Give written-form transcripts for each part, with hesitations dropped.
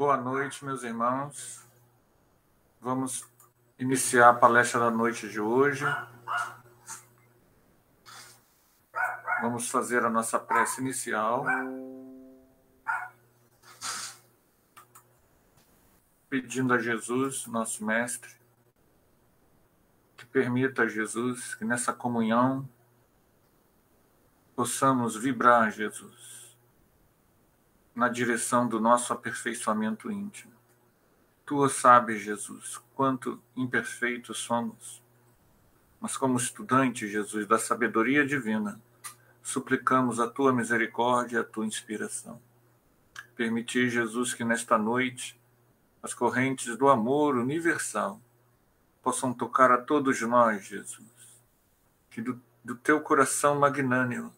Boa noite, meus irmãos. Vamos iniciar a palestra da noite de hoje. Vamos fazer a nossa prece inicial, pedindo a Jesus, nosso Mestre, que permita a Jesus que nessa comunhão possamos vibrar, Jesus, na direção do nosso aperfeiçoamento íntimo. Tu sabes, Jesus, quanto imperfeitos somos, mas como estudante, Jesus, da sabedoria divina, suplicamos a tua misericórdia e a tua inspiração. Permitir, Jesus, que nesta noite as correntes do amor universal possam tocar a todos nós, Jesus. Que do teu coração magnânimo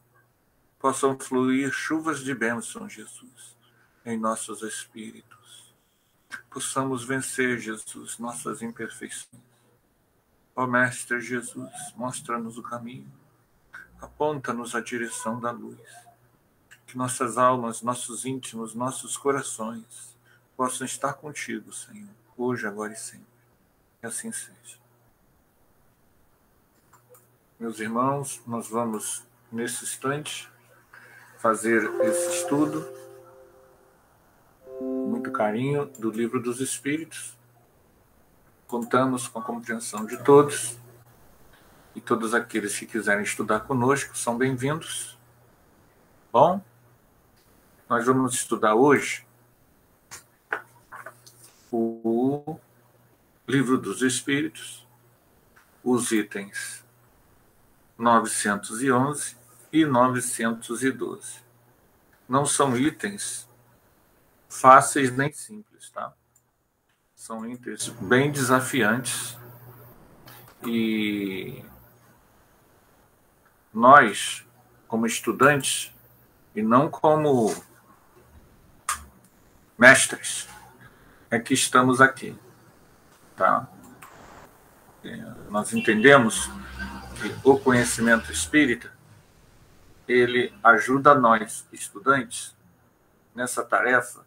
possam fluir chuvas de bênçãos, Jesus, em nossos espíritos. Possamos vencer, Jesus, nossas imperfeições. Ó Mestre Jesus, mostra-nos o caminho. Aponta-nos a direção da luz. Que nossas almas, nossos íntimos, nossos corações possam estar contigo, Senhor, hoje, agora e sempre. Que assim seja. Meus irmãos, nós vamos, nesse instante, fazer esse estudo, com muito carinho, do Livro dos Espíritos. Contamos com a compreensão de todos, e todos aqueles que quiserem estudar conosco são bem-vindos. Bom, nós vamos estudar hoje o Livro dos Espíritos, os itens 911 e 912. Não são itens fáceis nem simples, tá? São itens bem desafiantes e nós, como estudantes, e não como mestres, é que estamos aqui, tá? Nós entendemos que o conhecimento espírita, ele ajuda nós, estudantes, nessa tarefa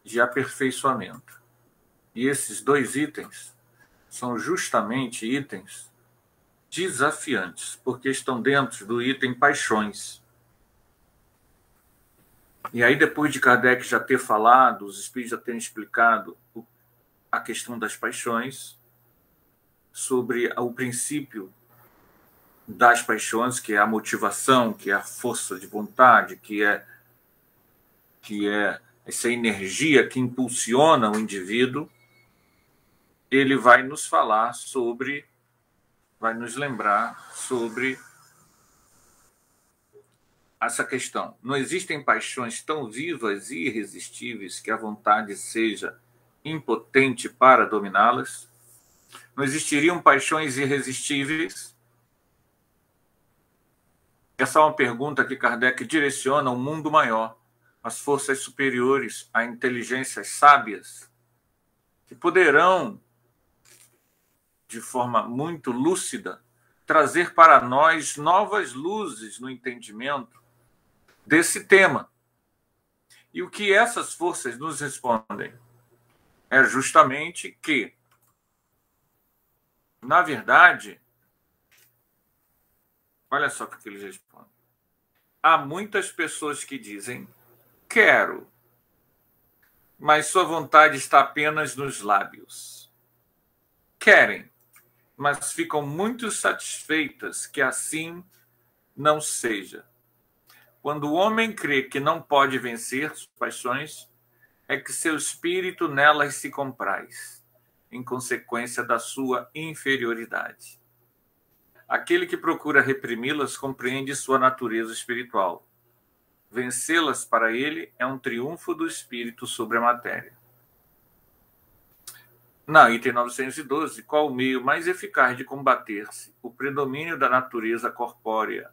de aperfeiçoamento. E esses dois itens são justamente itens desafiantes, porque estão dentro do item paixões. E aí, depois de Kardec já ter falado, os espíritos já terem explicado a questão das paixões, sobre o princípio das paixões, que é a motivação, que é a força de vontade, que é essa energia que impulsiona o indivíduo, ele vai nos falar sobre, vai nos lembrar sobre essa questão. Não existem paixões tão vivas e irresistíveis que a vontade seja impotente para dominá-las? Não existiriam paixões irresistíveis? Essa é uma pergunta que Kardec direciona ao mundo maior, às forças superiores, a inteligências sábias, que poderão, de forma muito lúcida, trazer para nós novas luzes no entendimento desse tema. E o que essas forças nos respondem é justamente que, na verdade, olha só o que eles respondem. Há muitas pessoas que dizem, quero, mas sua vontade está apenas nos lábios. Querem, mas ficam muito satisfeitas que assim não seja. Quando o homem crê que não pode vencer suas paixões, é que seu espírito nelas se compraz, em consequência da sua inferioridade. Aquele que procura reprimi-las compreende sua natureza espiritual. Vencê-las para ele é um triunfo do espírito sobre a matéria. Na item 912, qual o meio mais eficaz de combater-se o predomínio da natureza corpórea?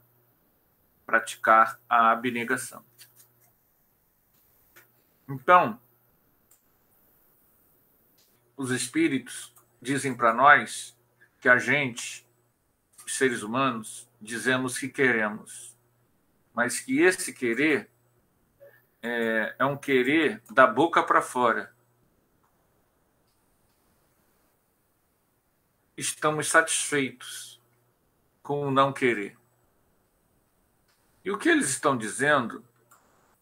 Praticar a abnegação. Então, os espíritos dizem para nós que a gente, os seres humanos, dizemos que queremos, mas que esse querer é um querer da boca para fora. Estamos satisfeitos com o não querer. E o que eles estão dizendo?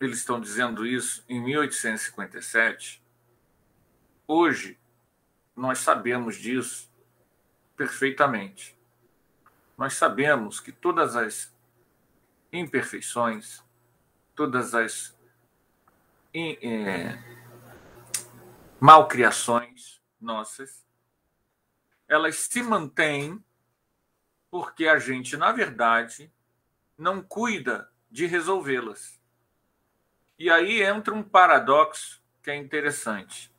Eles estão dizendo isso em 1857. Hoje, nós sabemos disso perfeitamente. Nós sabemos que todas as imperfeições, todas as malcriações nossas, elas se mantêm porque a gente, na verdade, não cuida de resolvê-las. E aí entra um paradoxo que é interessante.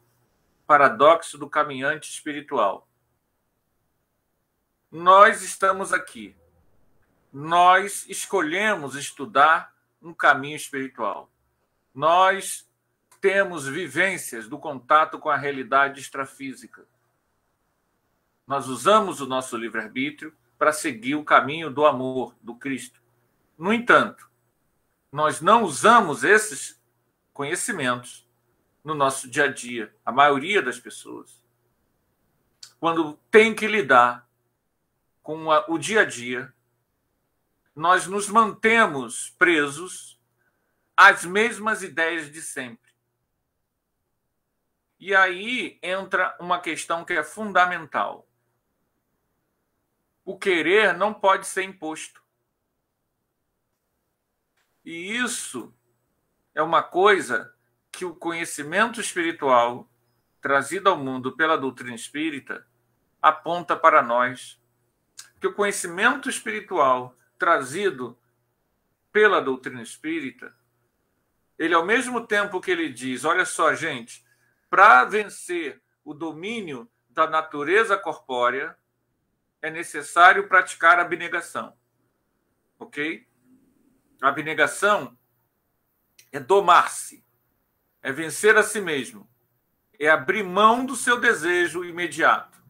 Paradoxo do caminhante espiritual. Nós estamos aqui. Nós escolhemos estudar um caminho espiritual. Nós temos vivências do contato com a realidade extrafísica. Nós usamos o nosso livre-arbítrio para seguir o caminho do amor, do Cristo. No entanto, nós não usamos esses conhecimentos no nosso dia a dia, a maioria das pessoas. Quando tem que lidar com o dia a dia, nós nos mantemos presos às mesmas ideias de sempre. E aí entra uma questão que é fundamental. O querer não pode ser imposto. E isso é uma coisa que o conhecimento espiritual trazido ao mundo pela doutrina espírita aponta para nós. Que o conhecimento espiritual trazido pela doutrina espírita, ele, ao mesmo tempo que ele diz, olha só, gente, para vencer o domínio da natureza corpórea, é necessário praticar a abnegação. Ok? A abnegação é domar-se, é vencer a si mesmo, é abrir mão do seu desejo imediato.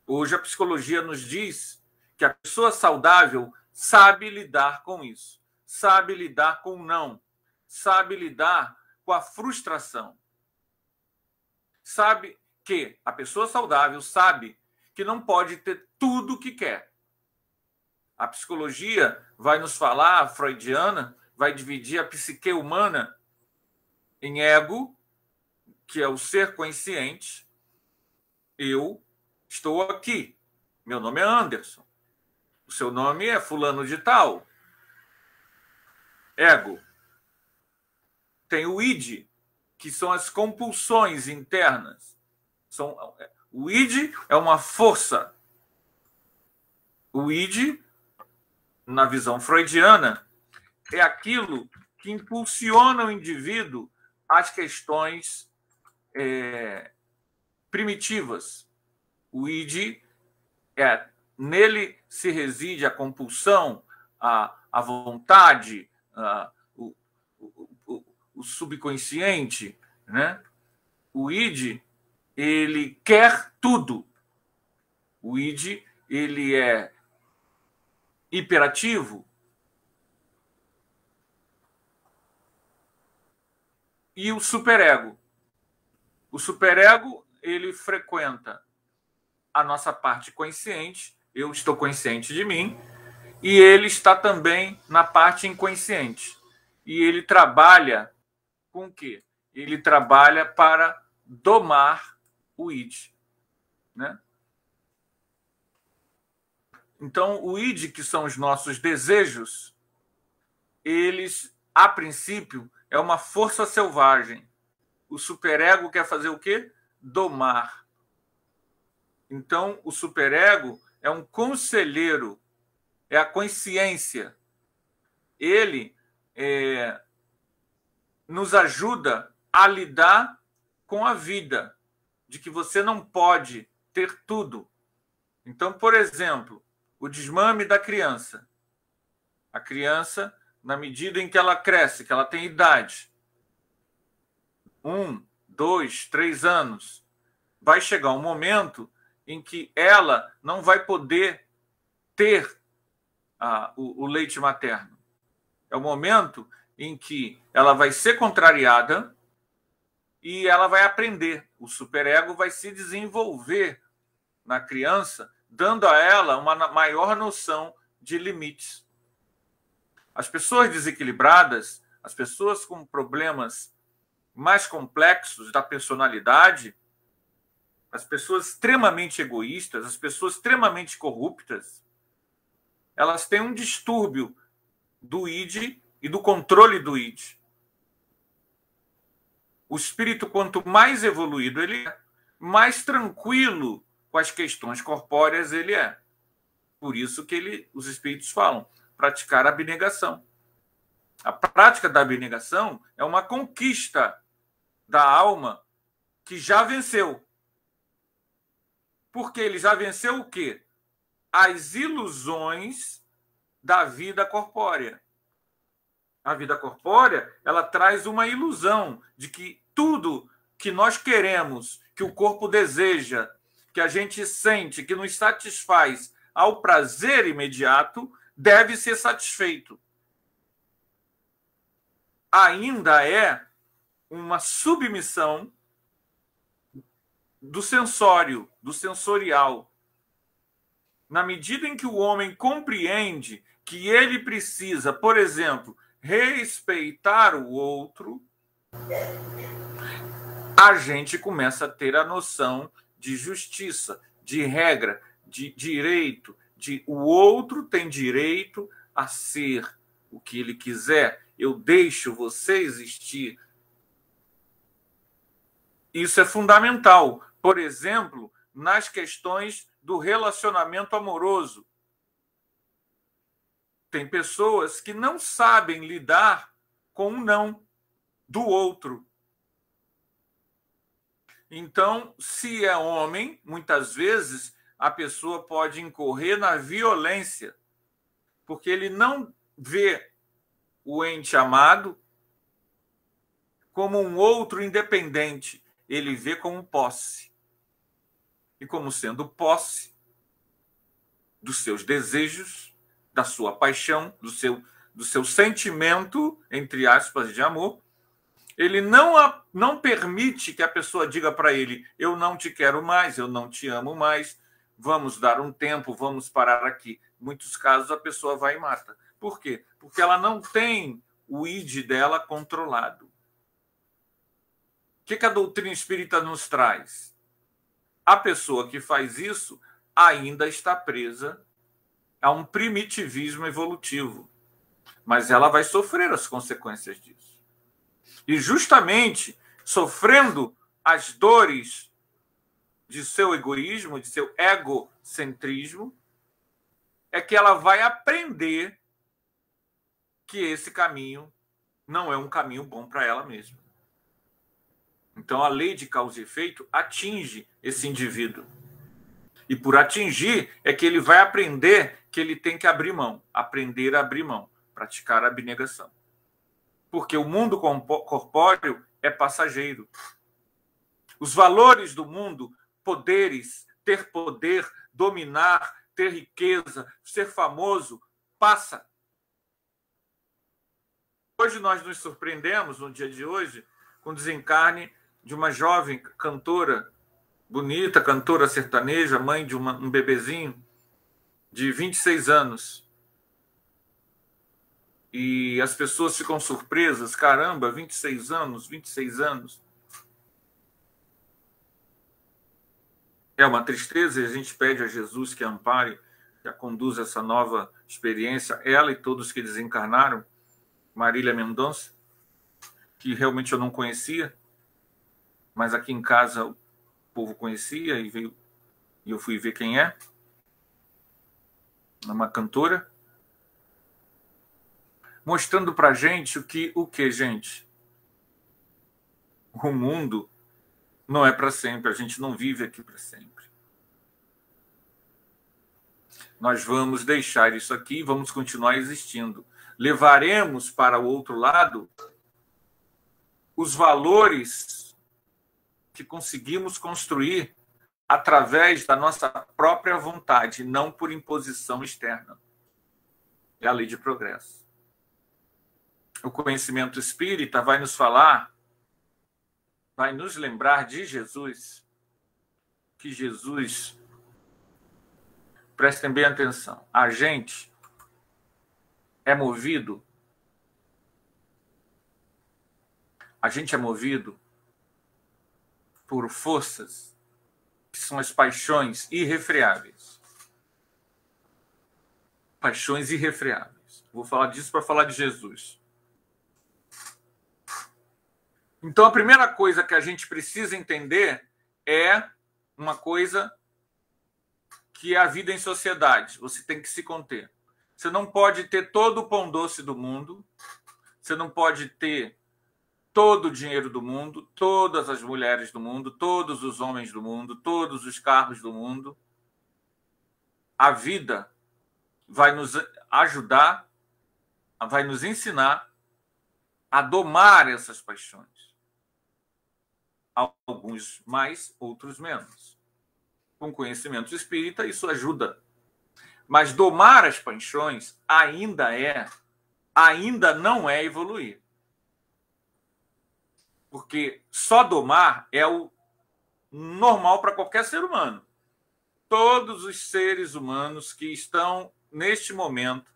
Hoje a psicologia nos diz que a pessoa saudável sabe lidar com isso, sabe lidar com o não, sabe lidar com a frustração. Sabe que a pessoa saudável sabe que não pode ter tudo o que quer. A psicologia vai nos falar, a freudiana, vai dividir a psique humana em ego, que é o ser consciente. Eu estou aqui. Meu nome é Anderson. O seu nome é fulano de tal. Ego. Tem o id, que são as compulsões internas. O id é uma força. O id, na visão freudiana, é aquilo que impulsiona o indivíduo às questões primitivas. O id, nele se reside a compulsão, a vontade, o subconsciente, né? O id, ele quer tudo. O id, ele é hiperativo. E o superego. O superego, ele frequenta a nossa parte consciente, eu estou consciente de mim, e ele está também na parte inconsciente. E ele trabalha com o quê? Ele trabalha para domar o id, né? Então, o id, que são os nossos desejos, eles, a princípio, é uma força selvagem. O superego quer fazer o quê? Domar. Então, o superego é um conselheiro, é a consciência. Ele nos ajuda a lidar com a vida, de que você não pode ter tudo. Então, por exemplo, o desmame da criança. A criança, na medida em que ela cresce, que ela tem idade, 1, 2, 3 anos, vai chegar um momento em que ela não vai poder ter o leite materno. É o momento em que ela vai ser contrariada e ela vai aprender. O superego vai se desenvolver na criança, dando a ela uma maior noção de limites. As pessoas desequilibradas, as pessoas com problemas mais complexos da personalidade, as pessoas extremamente egoístas, as pessoas extremamente corruptas, elas têm um distúrbio do id e do controle do id. O espírito, quanto mais evoluído ele é, mais tranquilo com as questões corpóreas ele é. Por isso que os espíritos falam, praticar a abnegação. A prática da abnegação é uma conquista da alma que já venceu. Porque ele já venceu o quê? As ilusões da vida corpórea. A vida corpórea, ela traz uma ilusão de que tudo que nós queremos, que o corpo deseja, que a gente sente, que nos satisfaz ao prazer imediato, deve ser satisfeito. Ainda é uma submissão do sensório, do sensorial. Na medida em que o homem compreende que ele precisa, por exemplo, respeitar o outro, a gente começa a ter a noção de justiça, de regra, de direito, de o outro tem direito a ser o que ele quiser. Eu deixo você existir. Isso é fundamental. Por exemplo, nas questões do relacionamento amoroso. Tem pessoas que não sabem lidar com o não do outro. Então, se é homem, muitas vezes a pessoa pode incorrer na violência, porque ele não vê o ente amado como um outro independente, ele vê como posse. E como sendo posse dos seus desejos, da sua paixão, do seu sentimento, entre aspas, de amor, ele não permite que a pessoa diga para ele: eu não te quero mais, eu não te amo mais, vamos dar um tempo, vamos parar aqui. Em muitos casos a pessoa vai e mata. Por quê? Porque ela não tem o id dela controlado. O que a doutrina espírita nos traz? A pessoa que faz isso ainda está presa a um primitivismo evolutivo, mas ela vai sofrer as consequências disso. E justamente sofrendo as dores de seu egoísmo, de seu egocentrismo, é que ela vai aprender que esse caminho não é um caminho bom para ela mesma. Então, a lei de causa e efeito atinge esse indivíduo. E por atingir é que ele vai aprender que ele tem que abrir mão, aprender a abrir mão, praticar a abnegação. Porque o mundo corpóreo é passageiro. Os valores do mundo, poderes, ter poder, dominar, ter riqueza, ser famoso, passa. Hoje nós nos surpreendemos, no dia de hoje, com o desencarne de uma jovem cantora, bonita, cantora sertaneja, mãe de um bebezinho de 26 anos. E as pessoas ficam surpresas, caramba, 26 anos, 26 anos. É uma tristeza e a gente pede a Jesus que a ampare, que a conduza essa nova experiência, ela e todos que desencarnaram. Marília Mendonça, que realmente eu não conhecia, mas aqui em casa o povo conhecia e eu fui ver quem é. Uma cantora. Mostrando pra gente o que, gente? O mundo não é para sempre, a gente não vive aqui para sempre. Nós vamos deixar isso aqui e vamos continuar existindo. Levaremos para o outro lado os valores que conseguimos construir através da nossa própria vontade, não por imposição externa. É a lei de progresso. O conhecimento espírita vai nos falar, vai nos lembrar de Jesus, que Jesus, prestem bem atenção, a gente é movido por forças que são as paixões irrefreáveis. Paixões irrefreáveis. Vou falar disso para falar de Jesus. Então, a primeira coisa que a gente precisa entender é uma coisa que é a vida em sociedade. Você tem que se conter. Você não pode ter todo o pão doce do mundo, você não pode ter todo o dinheiro do mundo, todas as mulheres do mundo, todos os homens do mundo, todos os carros do mundo. A vida vai nos ajudar, vai nos ensinar a domar essas paixões. Alguns mais, outros menos. Com conhecimento espírita, isso ajuda. Mas domar as paixões ainda não é evoluir. Porque só domar é o normal para qualquer ser humano. Todos os seres humanos que estão, neste momento,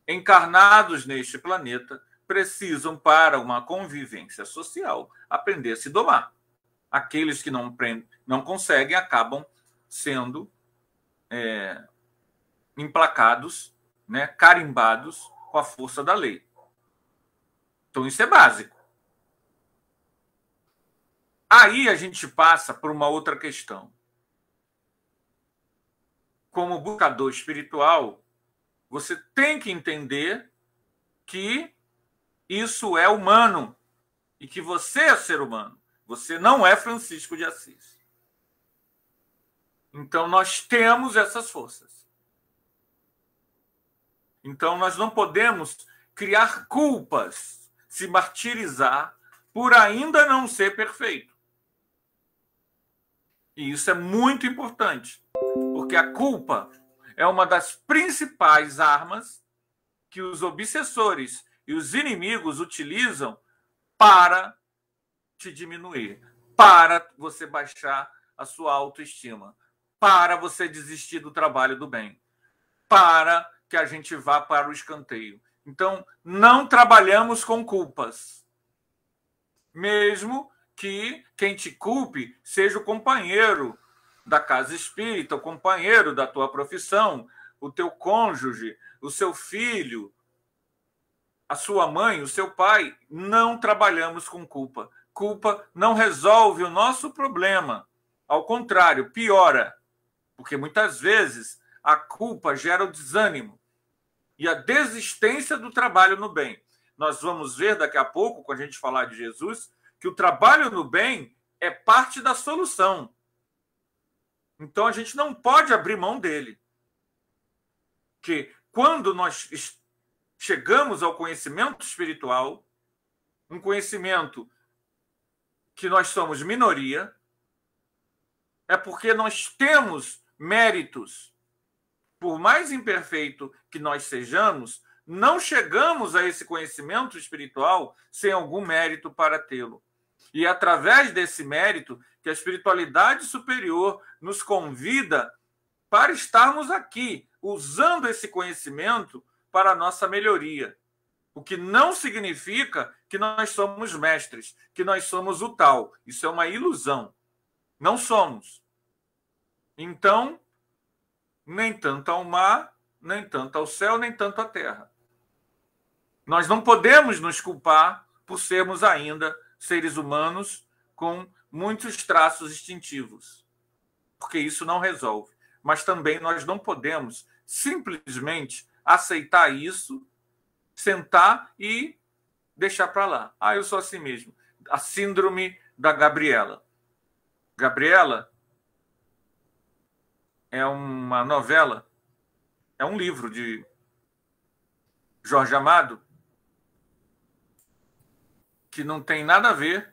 encarnados neste planeta, precisam, para uma convivência social, aprender a se domar. Aqueles que não conseguem acabam sendo emplacados, né, carimbados com a força da lei. Então, isso é básico. Aí a gente passa por uma outra questão. Como buscador espiritual, você tem que entender que isso é humano e que você é ser humano. Você não é Francisco de Assis. Então, nós temos essas forças. Então, nós não podemos criar culpas, se martirizar por ainda não ser perfeito. E isso é muito importante, porque a culpa é uma das principais armas que os obsessores e os inimigos utilizam para te diminuir, para você baixar a sua autoestima, para você desistir do trabalho do bem, para que a gente vá para o escanteio. Então, não trabalhamos com culpas. Mesmo que quem te culpe seja o companheiro da casa espírita, o companheiro da tua profissão, o teu cônjuge, o seu filho, a sua mãe, o seu pai. Não trabalhamos com culpa. Culpa não resolve o nosso problema. Ao contrário, piora. Porque muitas vezes a culpa gera o desânimo e a desistência do trabalho no bem. Nós vamos ver daqui a pouco, quando a gente falar de Jesus, que o trabalho no bem é parte da solução. Então, a gente não pode abrir mão dele. Que quando nós chegamos ao conhecimento espiritual, um conhecimento que nós somos minoria, é porque nós temos méritos. Por mais imperfeito que nós sejamos, não chegamos a esse conhecimento espiritual sem algum mérito para tê-lo. E é através desse mérito que a espiritualidade superior nos convida para estarmos aqui, usando esse conhecimento para a nossa melhoria. O que não significa que nós somos mestres, que nós somos o tal. Isso é uma ilusão. Não somos. Então, nem tanto ao mar, nem tanto ao céu, nem tanto à terra. Nós não podemos nos culpar por sermos ainda seres humanos com muitos traços instintivos, porque isso não resolve. Mas também nós não podemos simplesmente aceitar isso, sentar e deixar para lá. Eu sou assim mesmo. A síndrome da Gabriela. Gabriela é uma novela, é um livro de Jorge Amado, que não tem nada a ver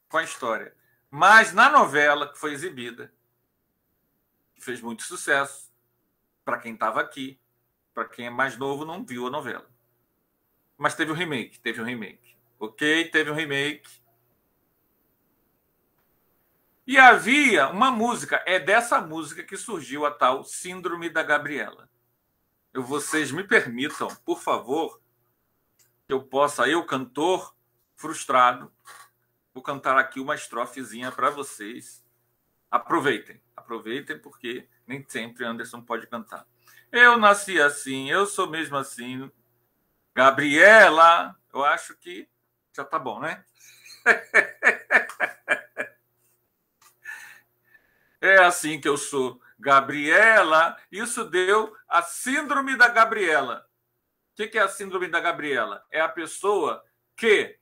com a história. Mas na novela que foi exibida, que fez muito sucesso, para quem estava aqui, para quem é mais novo não viu a novela. Mas teve um remake, teve um remake. Ok, teve um remake. E havia uma música, é dessa música que surgiu a tal Síndrome da Gabriela. Vocês me permitam, por favor, que eu possa, eu, cantor frustrado, vou cantar aqui uma estrofezinha para vocês. Aproveitem, aproveitem, porque nem sempre Anderson pode cantar. Eu nasci assim, eu sou mesmo assim. Gabriela, eu acho que já tá bom, né? É assim que eu sou. Gabriela, isso deu a síndrome da Gabriela. O que é a síndrome da Gabriela? É a pessoa que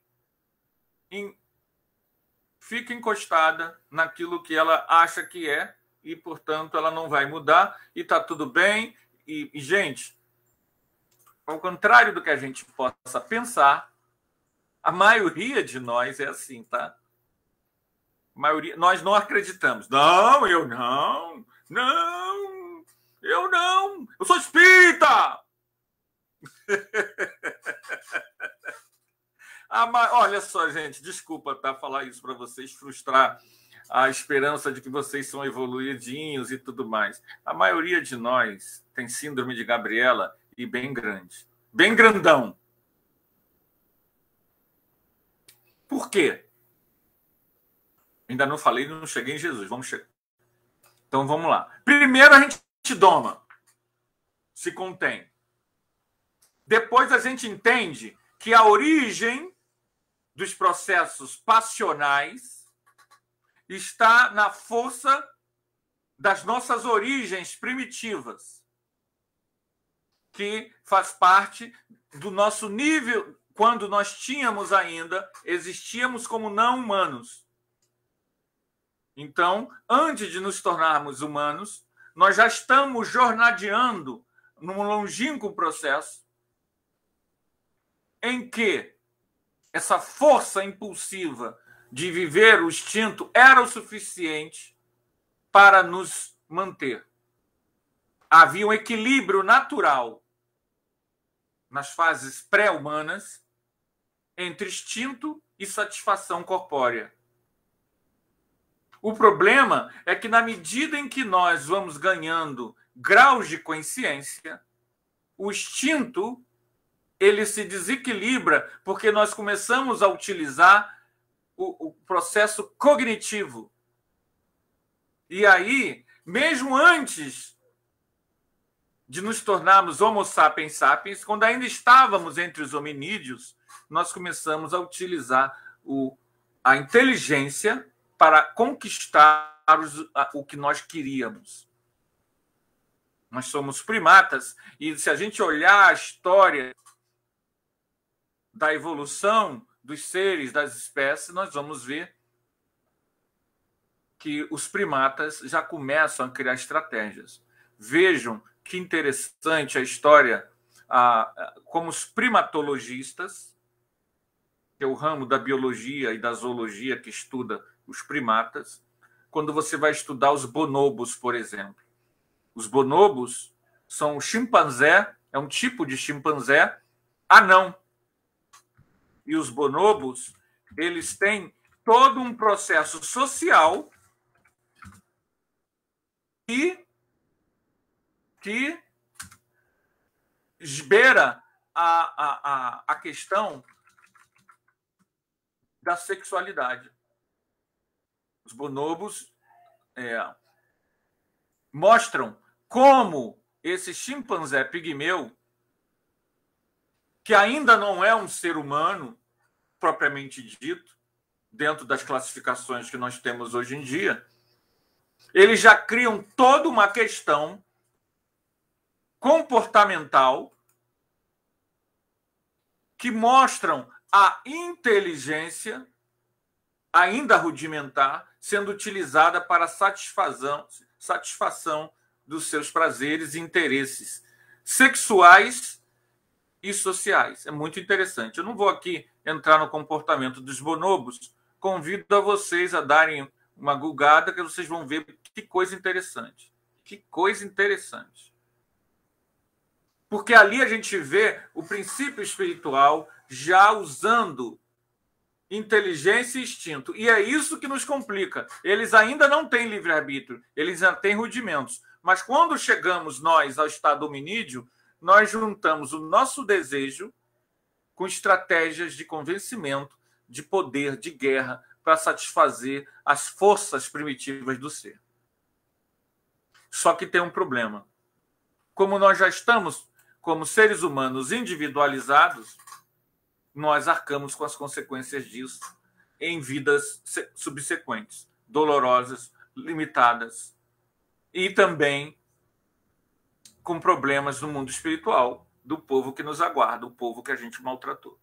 fica encostada naquilo que ela acha que é e, portanto, ela não vai mudar e está tudo bem. E, gente, ao contrário do que a gente possa pensar, a maioria de nós é assim, tá? A maioria, nós não acreditamos. Não, eu não. Não, eu não. Eu sou espírita. Olha só, gente, desculpa, tá, falar isso para vocês, frustrar a esperança de que vocês são evoluidinhos e tudo mais. A maioria de nós tem síndrome de Gabriela e bem grande. Bem grandão. Por quê? Ainda não falei, não cheguei em Jesus. Vamos chegar. Então, vamos lá. Primeiro a gente doma. Se contém. Depois a gente entende que a origem dos processos passionais está na força das nossas origens primitivas, que faz parte do nosso nível, quando nós tínhamos ainda, existíamos como não humanos. Então, antes de nos tornarmos humanos, nós já estamos jornadeando num longínquo processo em que essa força impulsiva de viver o instinto era o suficiente para nos manter. Havia um equilíbrio natural nas fases pré-humanas entre instinto e satisfação corpórea. O problema é que, na medida em que nós vamos ganhando graus de consciência, o instinto ele se desequilibra porque nós começamos a utilizar o processo cognitivo. E aí, mesmo antes de nos tornarmos Homo sapiens sapiens, quando ainda estávamos entre os hominídeos, nós começamos a utilizar a inteligência para conquistar o que nós queríamos. Nós somos primatas, e se a gente olhar a história da evolução dos seres, das espécies, nós vamos ver que os primatas já começam a criar estratégias. Vejam que interessante a história, como os primatologistas, que é o ramo da biologia e da zoologia que estuda os primatas, quando você vai estudar os bonobos, por exemplo. Os bonobos são chimpanzé, é um tipo de chimpanzé anão. E os bonobos, eles têm todo um processo social que beira a questão da sexualidade. Os bonobos mostram como esse chimpanzé pigmeu, que ainda não é um ser humano propriamente dito, dentro das classificações que nós temos hoje em dia, eles já criam toda uma questão comportamental que mostram a inteligência, ainda rudimentar, sendo utilizada para satisfação dos seus prazeres e interesses sexuais e sociais. É muito interessante. Eu não vou aqui entrar no comportamento dos bonobos. Convido a vocês a darem uma gulgada, que vocês vão ver que coisa interessante. Que coisa interessante. Porque ali a gente vê o princípio espiritual já usando inteligência e instinto. E é isso que nos complica. Eles ainda não têm livre-arbítrio, eles já têm rudimentos. Mas quando chegamos nós ao estado hominídeo, nós juntamos o nosso desejo com estratégias de convencimento, de poder, de guerra, para satisfazer as forças primitivas do ser. Só que tem um problema. Como nós já estamos, como seres humanos individualizados, nós arcamos com as consequências disso em vidas subsequentes, dolorosas, limitadas, e também com problemas no mundo espiritual do povo que nos aguarda, o povo que a gente maltratou.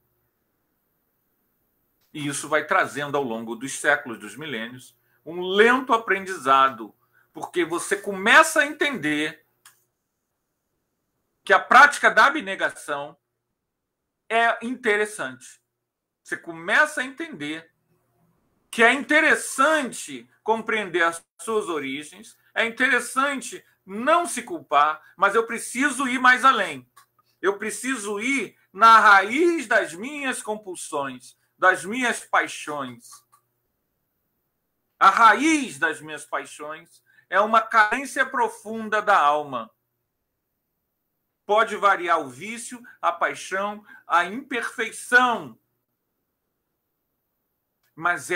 E isso vai trazendo ao longo dos séculos, dos milênios, um lento aprendizado, porque você começa a entender que a prática da abnegação é interessante. Você começa a entender que é interessante compreender as suas origens, é interessante não se culpar, mas eu preciso ir mais além. Eu preciso ir na raiz das minhas compulsões, das minhas paixões. A raiz das minhas paixões é uma carência profunda da alma. Pode variar o vício, a paixão, a imperfeição. Mas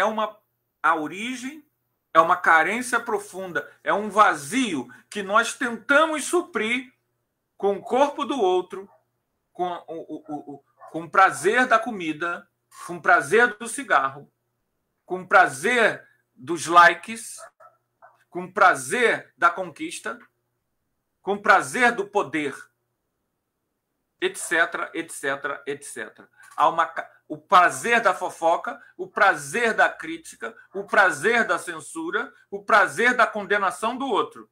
a origem é uma carência profunda, é um vazio que nós tentamos suprir com o corpo do outro, com o prazer da comida, com o prazer do cigarro, com o prazer dos likes, com o prazer da conquista, com o prazer do poder, etc, etc, etc. Há o prazer da fofoca, o prazer da crítica, o prazer da censura, o prazer da condenação do outro.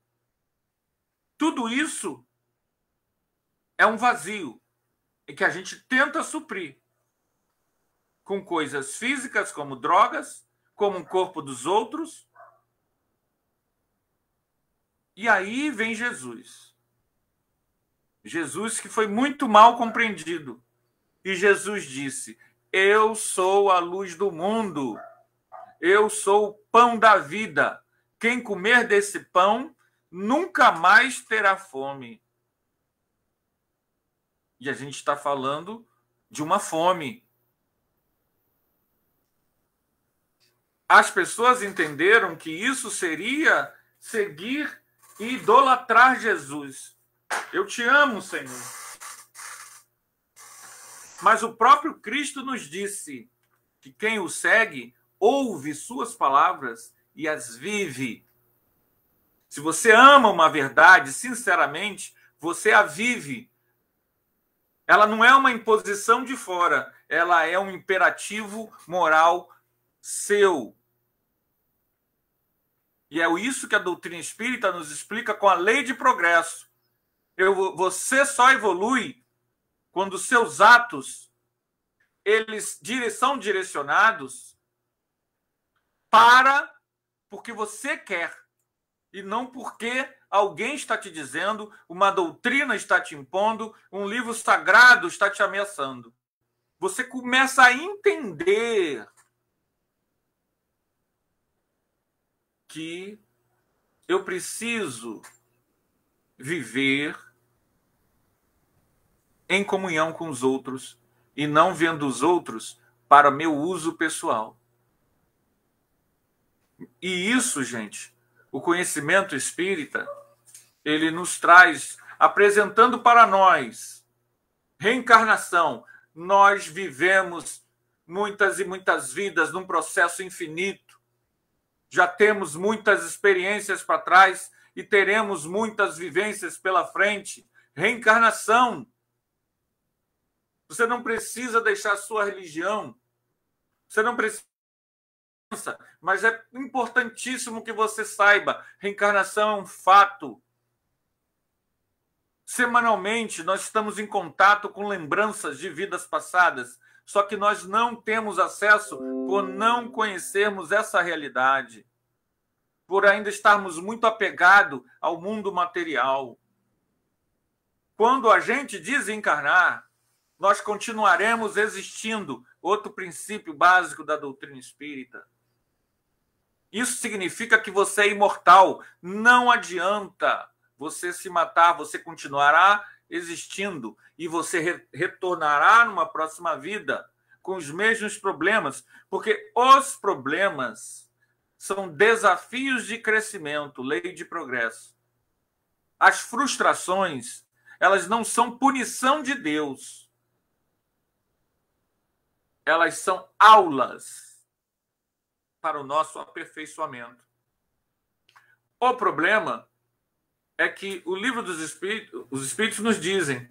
Tudo isso é um vazio que a gente tenta suprir com coisas físicas, como drogas, como o corpo dos outros. E aí vem Jesus. Jesus que foi muito mal compreendido. E Jesus disse: eu sou a luz do mundo. Eu sou o pão da vida. Quem comer desse pão nunca mais terá fome. E a gente está falando de uma fome. As pessoas entenderam que isso seria seguir e idolatrar Jesus. Eu te amo, Senhor. Mas o próprio Cristo nos disse que quem o segue ouve suas palavras e as vive. Se você ama uma verdade, sinceramente, você a vive. Ela não é uma imposição de fora, ela é um imperativo moral seu. E é isso que a doutrina espírita nos explica com a lei de progresso. Você só evolui quando seus atos eles são direcionados porque você quer e não porque alguém está te dizendo, uma doutrina está te impondo, um livro sagrado está te ameaçando. Você começa a entender que eu preciso viver em comunhão com os outros e não vendo os outros para meu uso pessoal. E isso, gente, o conhecimento espírita, ele nos traz, apresentando para nós reencarnação. Nós vivemos muitas e muitas vidas num processo infinito. Já temos muitas experiências para trás e teremos muitas vivências pela frente. Reencarnação. Você não precisa deixar a sua religião. Você não precisa. Mas é importantíssimo que você saiba. Reencarnação é um fato. Semanalmente, nós estamos em contato com lembranças de vidas passadas. Só que nós não temos acesso por não conhecermos essa realidade. Por ainda estarmos muito apegados ao mundo material. Quando a gente desencarnar, nós continuaremos existindo. Outro princípio básico da doutrina espírita. Isso significa que você é imortal. Não adianta você se matar, você continuará existindo e você retornará numa próxima vida com os mesmos problemas, porque os problemas são desafios de crescimento, lei de progresso. As frustrações, elas não são punição de Deus. Elas são aulas para o nosso aperfeiçoamento. O problema é que o livro dos Espíritos, os Espíritos nos dizem,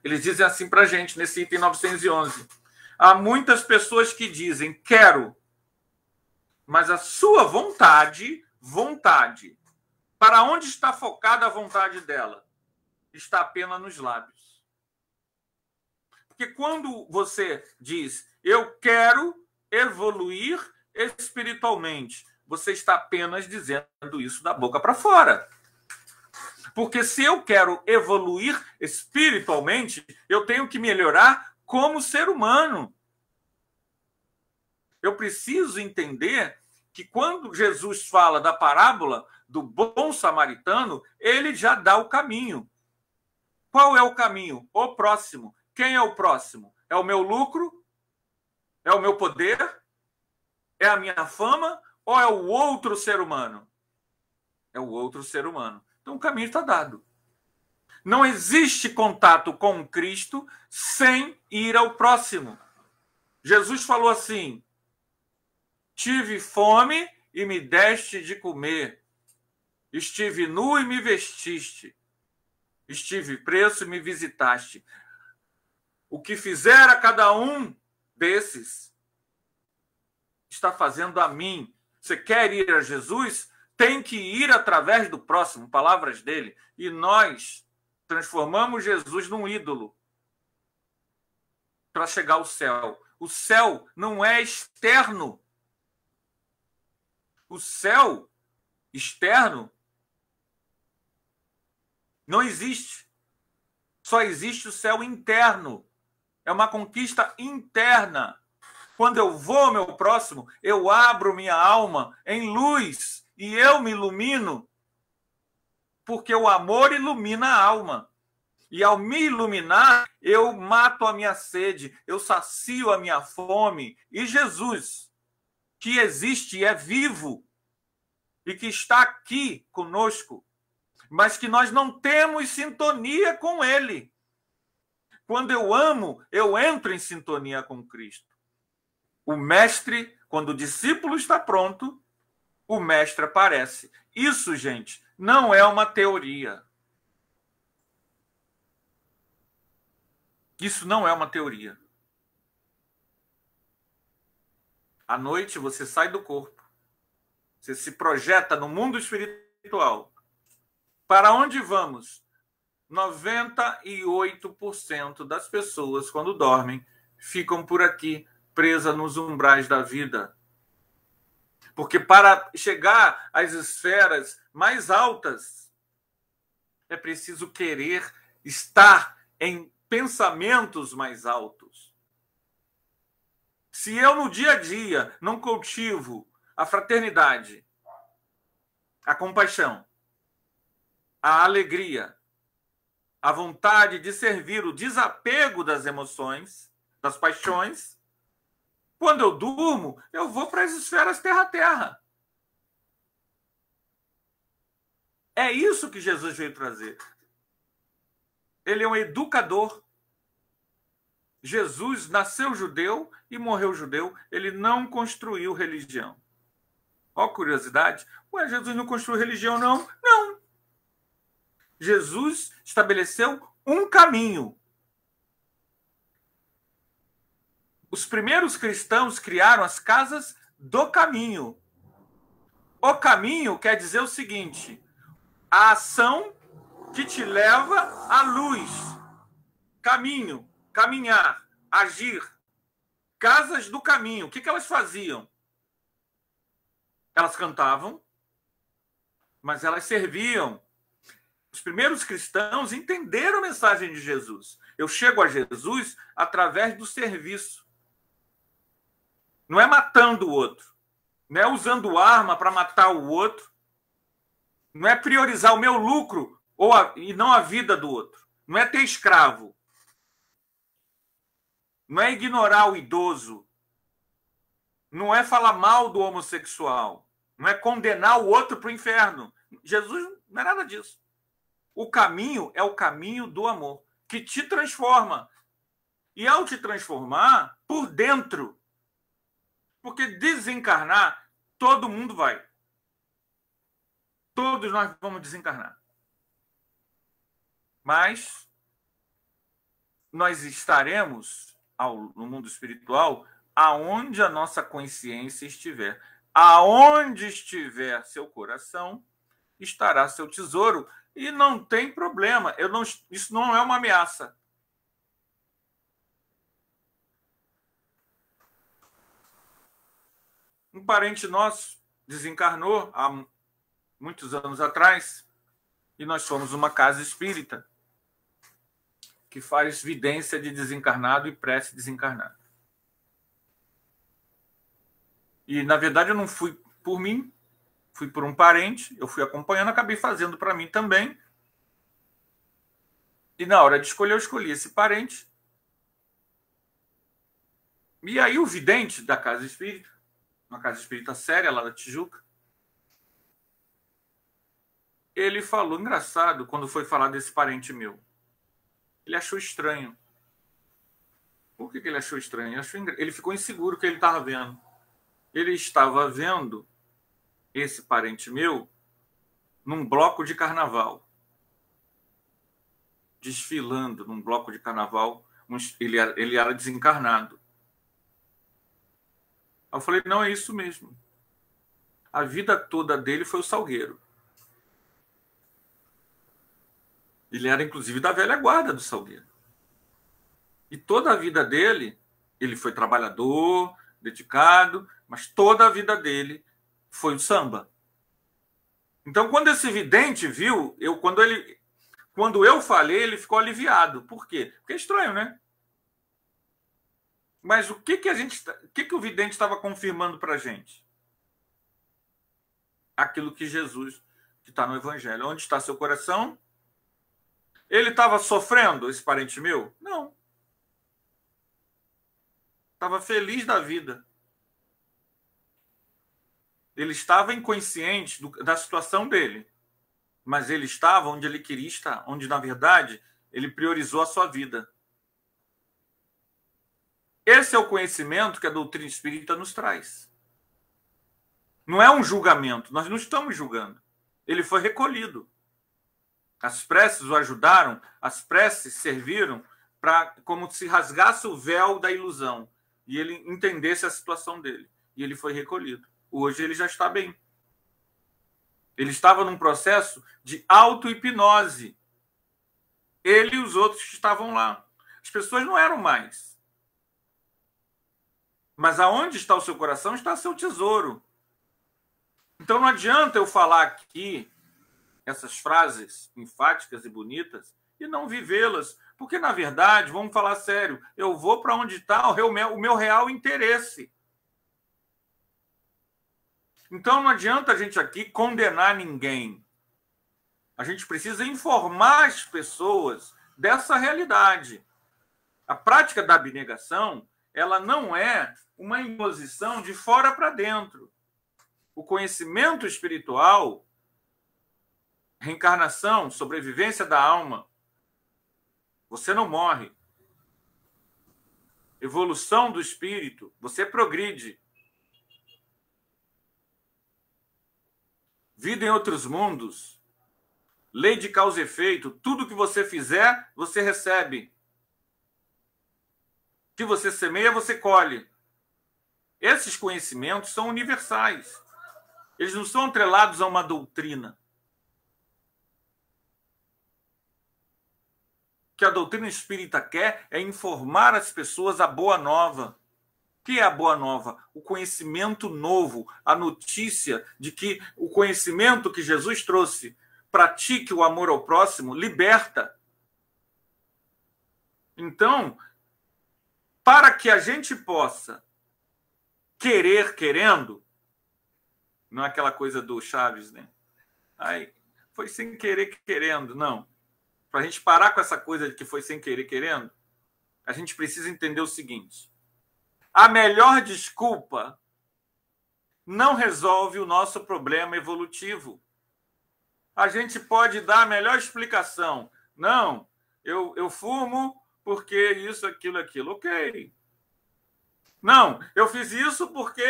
eles dizem assim para a gente, nesse item 911, há muitas pessoas que dizem, quero, mas a sua vontade, para onde está focada a vontade dela? Está apenas nos lábios. Porque quando você diz, eu quero evoluir espiritualmente, você está apenas dizendo isso da boca para fora. Porque se eu quero evoluir espiritualmente, eu tenho que melhorar como ser humano. Eu preciso entender que quando Jesus fala da parábola do bom samaritano, ele já dá o caminho. Qual é o caminho? O próximo. Quem é o próximo? É o meu lucro? É o meu poder? É a minha fama? Ou é o outro ser humano? É o outro ser humano. Então o caminho está dado. Não existe contato com Cristo sem ir ao próximo. Jesus falou assim, tive fome e me deste de comer. Estive nu e me vestiste. Estive preso e me visitaste. O que fizer a cada um desses está fazendo a mim. Você quer ir a Jesus? Tem que ir através do próximo, palavras dele. E nós transformamos Jesus num ídolo para chegar ao céu. O céu não é externo. O céu externo não existe. Só existe o céu interno. É uma conquista interna. Quando eu vou ao meu próximo, eu abro minha alma em luz e eu me ilumino, porque o amor ilumina a alma. E ao me iluminar, eu mato a minha sede, eu sacio a minha fome. E Jesus, que existe e é vivo, e que está aqui conosco, mas que nós não temos sintonia com ele. Quando eu amo, eu entro em sintonia com Cristo. O mestre, quando o discípulo está pronto, o mestre aparece. Isso, gente, não é uma teoria. Isso não é uma teoria. À noite você sai do corpo. Você se projeta no mundo espiritual. Para onde vamos? 98% das pessoas, quando dormem, ficam por aqui, presas nos umbrais da vida. Porque para chegar às esferas mais altas, é preciso querer estar em pensamentos mais altos. Se eu, no dia a dia, não cultivo a fraternidade, a compaixão, a alegria, a vontade de servir, o desapego das emoções, das paixões, quando eu durmo, eu vou para as esferas terra-terra. É isso que Jesus veio trazer. Ele é um educador. Jesus nasceu judeu e morreu judeu. Ele não construiu religião. Ó, curiosidade. Ué, Jesus não construiu religião, não? Não. Jesus estabeleceu um caminho. Os primeiros cristãos criaram as casas do caminho. O caminho quer dizer o seguinte: a ação que te leva à luz. Caminho, caminhar, agir. Casas do caminho. O que elas faziam? Elas cantavam, mas elas serviam. Os primeiros cristãos entenderam a mensagem de Jesus. Eu chego a Jesus através do serviço. Não é matando o outro. Não é usando arma para matar o outro. Não é priorizar o meu lucro e não a vida do outro. Não é ter escravo. Não é ignorar o idoso. Não é falar mal do homossexual. Não é condenar o outro para o inferno. Jesus não é nada disso. O caminho é o caminho do amor, que te transforma. E ao te transformar, por dentro. Porque desencarnar, todo mundo vai. Todos nós vamos desencarnar. Mas nós estaremos no mundo espiritual aonde a nossa consciência estiver. Aonde estiver seu coração, estará seu tesouro. E não tem problema. Isso não é uma ameaça. Um parente nosso desencarnou há muitos anos atrás e nós fomos uma casa espírita que faz vidência de desencarnado e prece desencarnado. E, na verdade, eu não fui por mim, fui por um parente, eu fui acompanhando, acabei fazendo para mim também. E na hora de escolher, eu escolhi esse parente. E aí o vidente da casa espírita, uma casa espírita séria lá da Tijuca, ele falou, engraçado, quando foi falar desse parente meu. Ele achou estranho. Por que ele achou estranho? Ele ficou inseguro o que ele estava vendo. Ele estava vendo esse parente meu num bloco de carnaval. Desfilando num bloco de carnaval. Ele era desencarnado. Eu falei, não, é isso mesmo. A vida toda dele foi o Salgueiro. Ele era, inclusive, da velha guarda do Salgueiro. E toda a vida dele, ele foi trabalhador, dedicado, mas toda a vida dele foi o samba. Então, quando esse vidente viu, quando eu falei, ele ficou aliviado. Por quê? Porque é estranho, né? Mas o que o vidente estava confirmando para a gente? Aquilo que Jesus, que está no Evangelho. Onde está seu coração? Ele estava sofrendo, esse parente meu? Não. Estava feliz da vida. Ele estava inconsciente da situação dele. Mas ele estava onde ele queria estar. Onde, na verdade, ele priorizou a sua vida. Esse é o conhecimento que a doutrina espírita nos traz. Não é um julgamento. Nós não estamos julgando. Ele foi recolhido. As preces o ajudaram. As preces serviram para como se rasgasse o véu da ilusão e ele entendesse a situação dele. E ele foi recolhido. Hoje ele já está bem. Ele estava num processo de auto-hipnose. Ele e os outros que estavam lá. As pessoas não eram mais. Mas aonde está o seu coração está seu tesouro. Então não adianta eu falar aqui essas frases enfáticas e bonitas e não vivê-las. Porque, na verdade, vamos falar sério, eu vou para onde está o meu real interesse. Então não adianta a gente aqui condenar ninguém. A gente precisa informar as pessoas dessa realidade. A prática da abnegação, ela não é uma imposição de fora para dentro. O conhecimento espiritual, reencarnação, sobrevivência da alma, você não morre. Evolução do espírito, você progride. Vida em outros mundos, lei de causa e efeito, tudo que você fizer, você recebe. O que você semeia, você colhe. Esses conhecimentos são universais. Eles não são atrelados a uma doutrina. O que a doutrina espírita quer é informar as pessoas a boa nova. O que é a boa nova? O conhecimento novo, a notícia de que o conhecimento que Jesus trouxe pratique o amor ao próximo, liberta. Então, para que a gente possa querer querendo, não é aquela coisa do Chaves, né? Aí, foi sem querer querendo, não. Para a gente parar com essa coisa de que foi sem querer querendo, a gente precisa entender o seguinte: a melhor desculpa não resolve o nosso problema evolutivo. A gente pode dar a melhor explicação. Não, eu fumo porque isso, aquilo, aquilo. Ok. Não, eu fiz isso porque...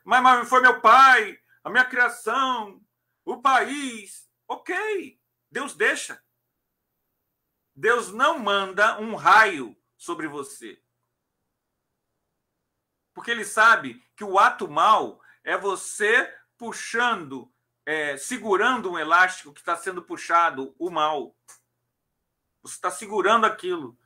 Mas foi meu pai, a minha criação, o país. Ok, Deus deixa. Deus não manda um raio sobre você. Porque ele sabe que o ato mal é você puxando, segurando um elástico que está sendo puxado, o mal. Você está segurando aquilo.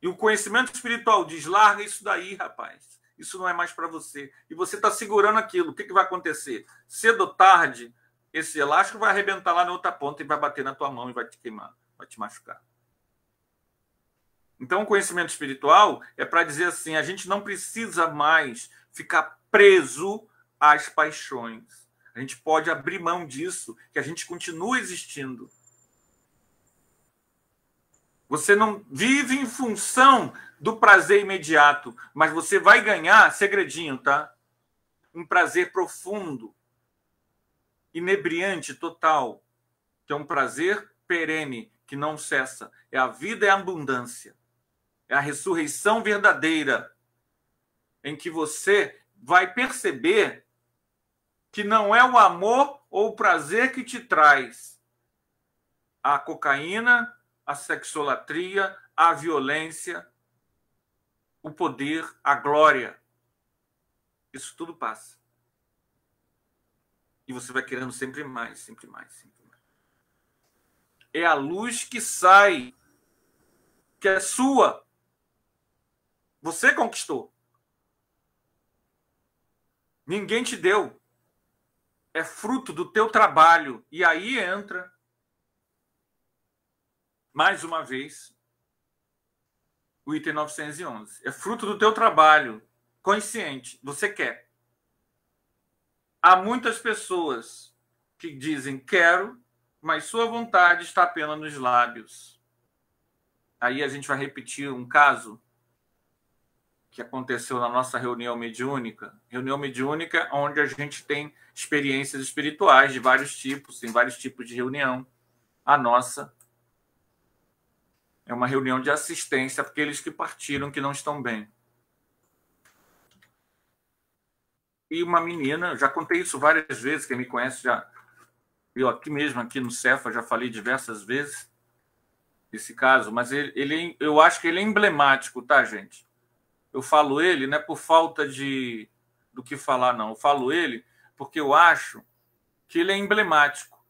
E o conhecimento espiritual diz: larga isso daí, rapaz. Isso não é mais para você. E você está segurando aquilo. O que vai acontecer? Cedo ou tarde, esse elástico vai arrebentar lá na outra ponta e vai bater na tua mão e vai te queimar, vai te machucar. Então, o conhecimento espiritual é para dizer assim: a gente não precisa mais ficar preso às paixões. A gente pode abrir mão disso, que a gente continua existindo. Você não vive em função do prazer imediato, mas você vai ganhar, segredinho, tá? Um prazer profundo, inebriante, total, que é um prazer perene, que não cessa. É a vida e a abundância. É a ressurreição verdadeira, em que você vai perceber que não é o amor ou o prazer que te traz a cocaína, a sexolatria, a violência, o poder, a glória. Isso tudo passa. E você vai querendo sempre mais, sempre mais, sempre mais. É a luz que sai, que é sua. Você conquistou. Ninguém te deu. É fruto do teu trabalho. E aí entra, mais uma vez, o item 911. É fruto do teu trabalho consciente. Você quer. Há muitas pessoas que dizem quero, mas sua vontade está apenas nos lábios. Aí a gente vai repetir um caso que aconteceu na nossa reunião mediúnica. Reunião mediúnica onde a gente tem experiências espirituais de vários tipos, tem vários tipos de reunião. A nossa é uma reunião de assistência para aqueles que partiram, que não estão bem. E uma menina, já contei isso várias vezes, quem me conhece já... Eu aqui mesmo, aqui no Cefa, já falei diversas vezes esse caso, mas eu acho que ele é emblemático, tá, gente? Eu falo ele, não é por falta do que falar, não. Eu falo ele porque eu acho que ele é emblemático.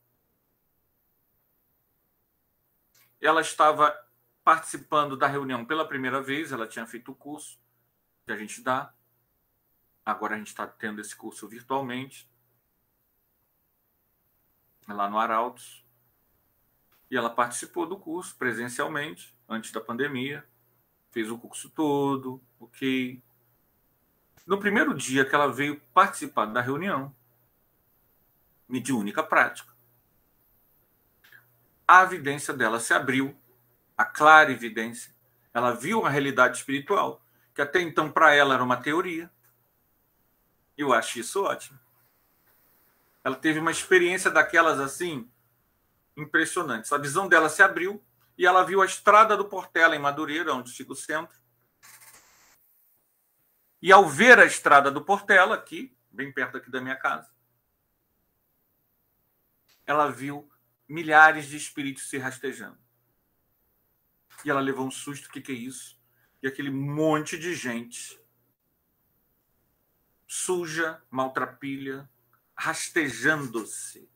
Ela estava participando da reunião pela primeira vez, ela tinha feito o curso que a gente dá. Agora a gente está tendo esse curso virtualmente, lá no Arautos. E ela participou do curso presencialmente, antes da pandemia. Fez o curso todo, ok. No primeiro dia que ela veio participar da reunião, mediúnica prática, a evidência dela se abriu, a clara evidência. Ela viu uma realidade espiritual, que até então para ela era uma teoria. Eu acho isso ótimo. Ela teve uma experiência daquelas assim, impressionantes. A visão dela se abriu e ela viu a estrada do Portela, em Madureira, onde fica o centro. E ao ver a estrada do Portela, aqui, bem perto aqui da minha casa, ela viu milhares de espíritos se rastejando. E ela levou um susto: o que é isso? E aquele monte de gente suja, maltrapilha, rastejando-se.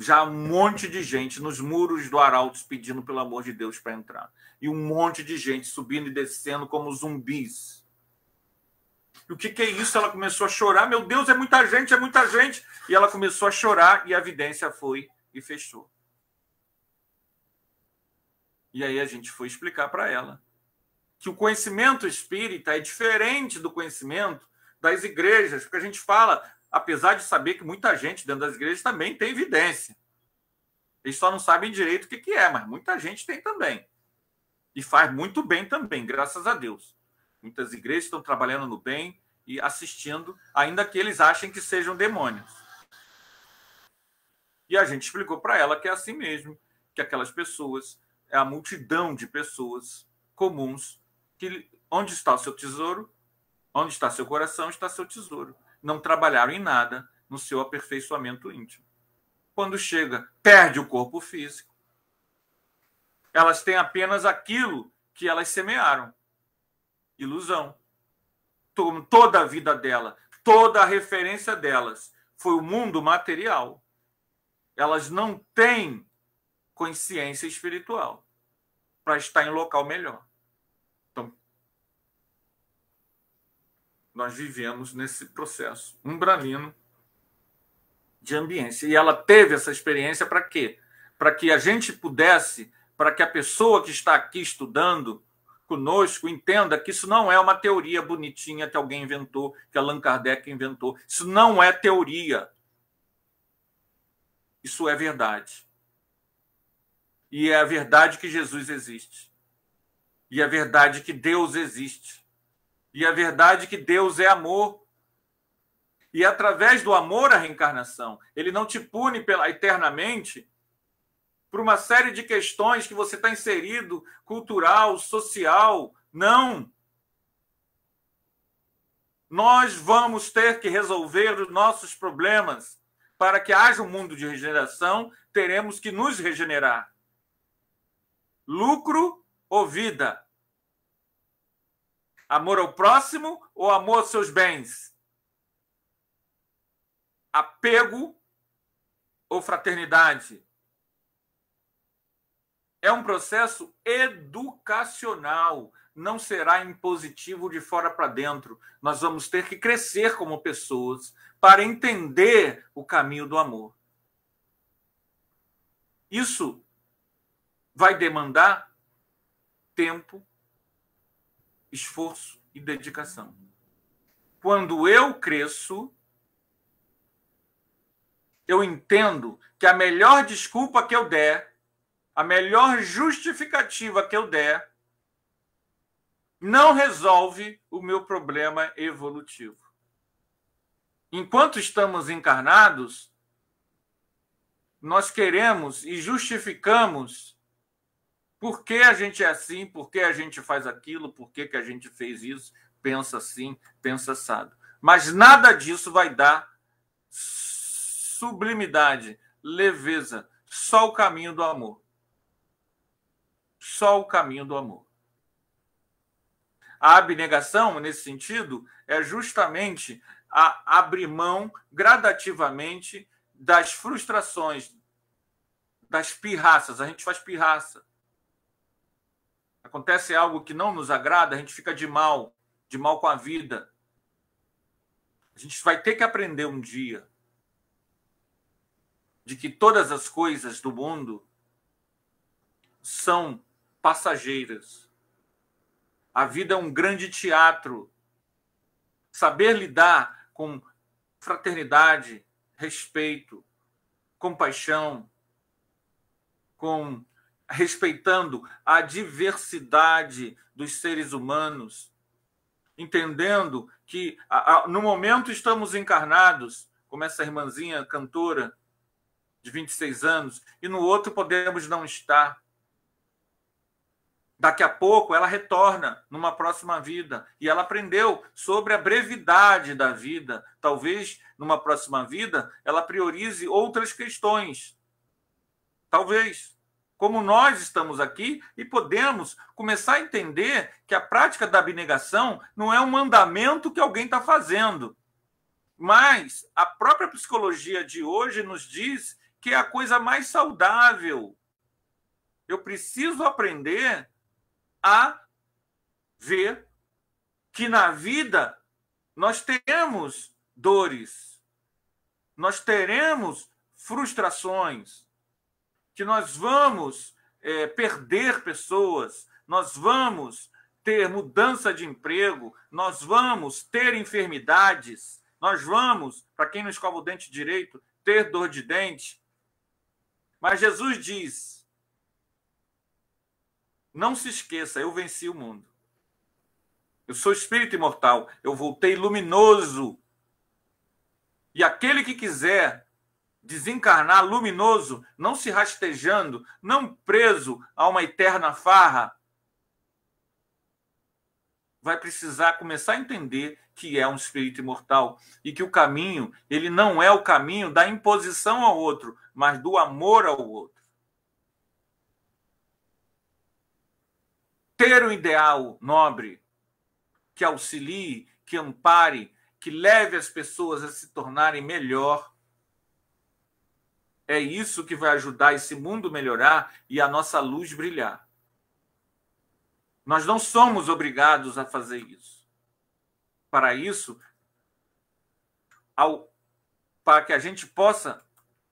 Já um monte de gente nos muros do Arautos pedindo pelo amor de Deus para entrar. E um monte de gente subindo e descendo como zumbis. E o que é isso? Ela começou a chorar. Meu Deus, é muita gente, é muita gente. E ela começou a chorar e a vidência foi e fechou. E aí a gente foi explicar para ela que o conhecimento espírita é diferente do conhecimento das igrejas, porque a gente fala, apesar de saber que muita gente dentro das igrejas também tem evidência. Eles só não sabem direito o que é, mas muita gente tem também. E faz muito bem também, graças a Deus. Muitas igrejas estão trabalhando no bem e assistindo, ainda que eles achem que sejam demônios. E a gente explicou para ela que é assim mesmo, que aquelas pessoas, é a multidão de pessoas comuns, que onde está o seu tesouro, onde está seu coração, está seu tesouro. Não trabalharam em nada no seu aperfeiçoamento íntimo. Quando chega, perde o corpo físico. Elas têm apenas aquilo que elas semearam. Ilusão. Toda a vida dela, toda a referência delas foi o mundo material. Elas não têm consciência espiritual para estar em local melhor. Então, nós vivemos nesse processo umbralino de ambiência. E ela teve essa experiência para quê? Para que a gente pudesse, para que a pessoa que está aqui estudando conosco entenda que isso não é uma teoria bonitinha que alguém inventou, que Allan Kardec inventou. Isso não é teoria. Isso é verdade. E é a verdade que Jesus existe. E é a verdade que Deus existe. E é a verdade que Deus é amor. E é através do amor a reencarnação. Ele não te pune eternamente por uma série de questões que você está inserido, cultural, social. Não. Nós vamos ter que resolver os nossos problemas. Para que haja um mundo de regeneração, teremos que nos regenerar. Lucro ou vida? Amor ao próximo ou amor aos seus bens? Apego ou fraternidade? É um processo educacional, não será impositivo de fora para dentro. Nós vamos ter que crescer como pessoas para entender o caminho do amor. Isso vai demandar tempo, esforço e dedicação. Quando eu cresço, eu entendo que a melhor desculpa que eu der, a melhor justificativa que eu der, não resolve o meu problema evolutivo. Enquanto estamos encarnados, nós queremos e justificamos por que a gente é assim, por que a gente faz aquilo, por que a gente fez isso, pensa assim, pensa assado. Mas nada disso vai dar sublimidade, leveza, só o caminho do amor. Só o caminho do amor. A abnegação, nesse sentido, é justamente a abrir mão gradativamente das frustrações, das pirraças. A gente faz pirraça. Acontece algo que não nos agrada, a gente fica de mal com a vida. A gente vai ter que aprender um dia de que todas as coisas do mundo são passageiras. A vida é um grande teatro. Saber lidar com fraternidade, respeito, compaixão, respeitando a diversidade dos seres humanos, entendendo que no momento estamos encarnados, como essa irmãzinha cantora de 26 anos, e no outro podemos não estar. Daqui a pouco ela retorna numa próxima vida. E ela aprendeu sobre a brevidade da vida. Talvez numa próxima vida ela priorize outras questões. Talvez. Como nós estamos aqui e podemos começar a entender que a prática da abnegação não é um mandamento que alguém está fazendo. Mas a própria psicologia de hoje nos diz que é a coisa mais saudável. Eu preciso aprender a ver que na vida nós teremos dores, nós teremos frustrações, que nós vamos perder pessoas, nós vamos ter mudança de emprego, nós vamos ter enfermidades, nós vamos, para quem não escova o dente direito, ter dor de dente. Mas Jesus diz: não se esqueça, eu venci o mundo. Eu sou espírito imortal, eu voltei luminoso. E aquele que quiser desencarnar luminoso, não se rastejando, não preso a uma eterna farra, vai precisar começar a entender que é um espírito imortal e que o caminho, ele não é o caminho da imposição ao outro, mas do amor ao outro. Ter um ideal nobre que auxilie, que ampare, que leve as pessoas a se tornarem melhor. É isso que vai ajudar esse mundo a melhorar e a nossa luz brilhar. Nós não somos obrigados a fazer isso. Para isso, para que a gente possa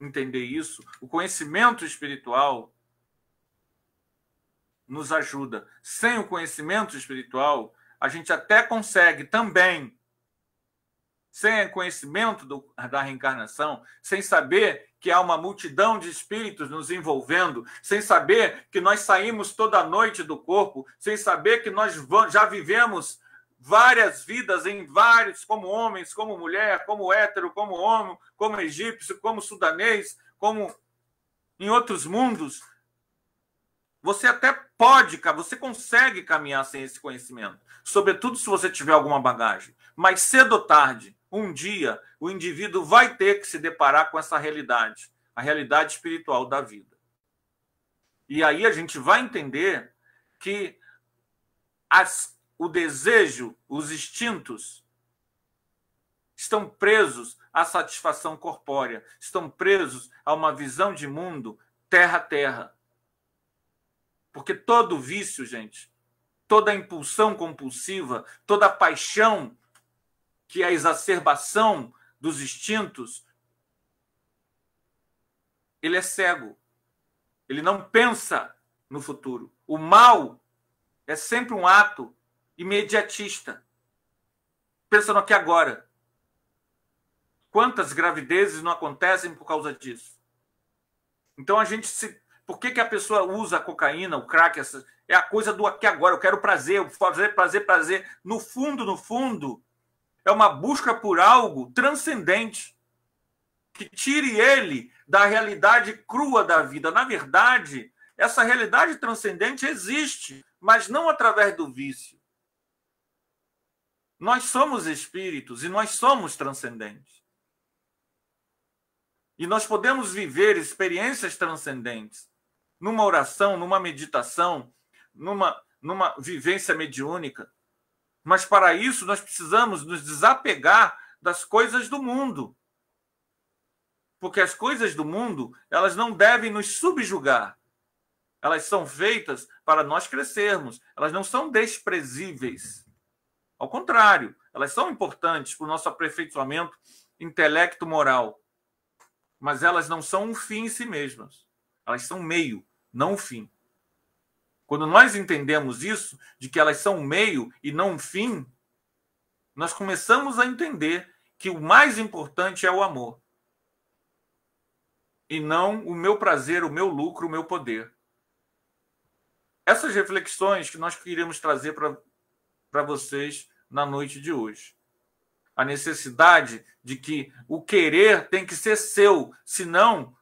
entender isso, o conhecimento espiritual nos ajuda. Sem o conhecimento espiritual, a gente até consegue também, sem o conhecimento da reencarnação, sem saber que há uma multidão de espíritos nos envolvendo, sem saber que nós saímos toda noite do corpo, sem saber que nós já vivemos várias vidas em vários, como homens, como mulher, como hétero, como homem, como egípcio, como sudanês, como em outros mundos. Você até pode, você consegue caminhar sem esse conhecimento, sobretudo se você tiver alguma bagagem. Mas cedo ou tarde, um dia, o indivíduo vai ter que se deparar com essa realidade, a realidade espiritual da vida. E aí a gente vai entender que o desejo, os instintos, estão presos à satisfação corpórea, estão presos a uma visão de mundo terra-terra. Porque todo vício, gente, toda impulsão compulsiva, toda paixão, que é a exacerbação dos instintos, ele é cego. Ele não pensa no futuro. O mal é sempre um ato imediatista. Pensa no aqui e agora. Quantas gravidezes não acontecem por causa disso? Então a gente se... Por que a pessoa usa a cocaína, o crack? É a coisa do aqui e agora. Eu quero prazer, eu fazer prazer. No fundo, é uma busca por algo transcendente que tire ele da realidade crua da vida. Na verdade, essa realidade transcendente existe, mas não através do vício. Nós somos espíritos e nós somos transcendentes. E nós podemos viver experiências transcendentes numa oração, numa meditação, numa vivência mediúnica. Mas para isso nós precisamos nos desapegar das coisas do mundo. Porque as coisas do mundo, elas não devem nos subjugar. Elas são feitas para nós crescermos. Elas não são desprezíveis. Ao contrário, elas são importantes para o nosso aperfeiçoamento intelecto-moral. Mas elas não são um fim em si mesmas. Elas são um meio, não um fim. Quando nós entendemos isso, de que elas são um meio e não um fim, nós começamos a entender que o mais importante é o amor. E não o meu prazer, o meu lucro, o meu poder. Essas reflexões que nós queremos trazer para vocês na noite de hoje. A necessidade de que o querer tem que ser seu, senão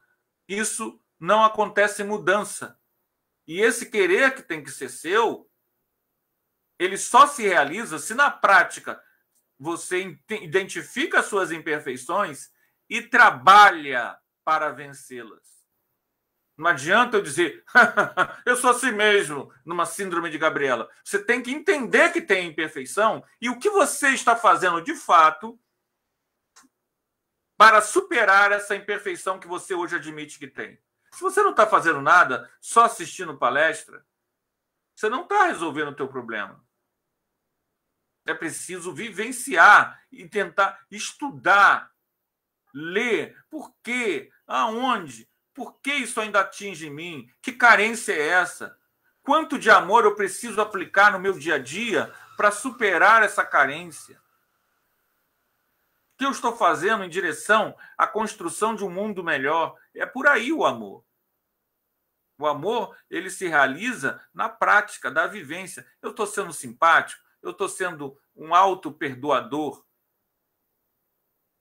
isso não acontece mudança. E esse querer que tem que ser seu, ele só se realiza se na prática você identifica as suas imperfeições e trabalha para vencê-las. Não adianta eu dizer, eu sou assim mesmo, numa síndrome de Gabriela. Você tem que entender que tem imperfeição e o que você está fazendo de fato para superar essa imperfeição que você hoje admite que tem. Se você não está fazendo nada, só assistindo palestra, você não está resolvendo o teu problema. É preciso vivenciar e tentar estudar, ler. Por quê? Aonde? Por que isso ainda atinge em mim? Que carência é essa? Quanto de amor eu preciso aplicar no meu dia a dia para superar essa carência? O que eu estou fazendo em direção à construção de um mundo melhor? É por aí o amor. O amor, ele se realiza na prática da vivência. Eu estou sendo simpático, eu estou sendo um auto-perdoador,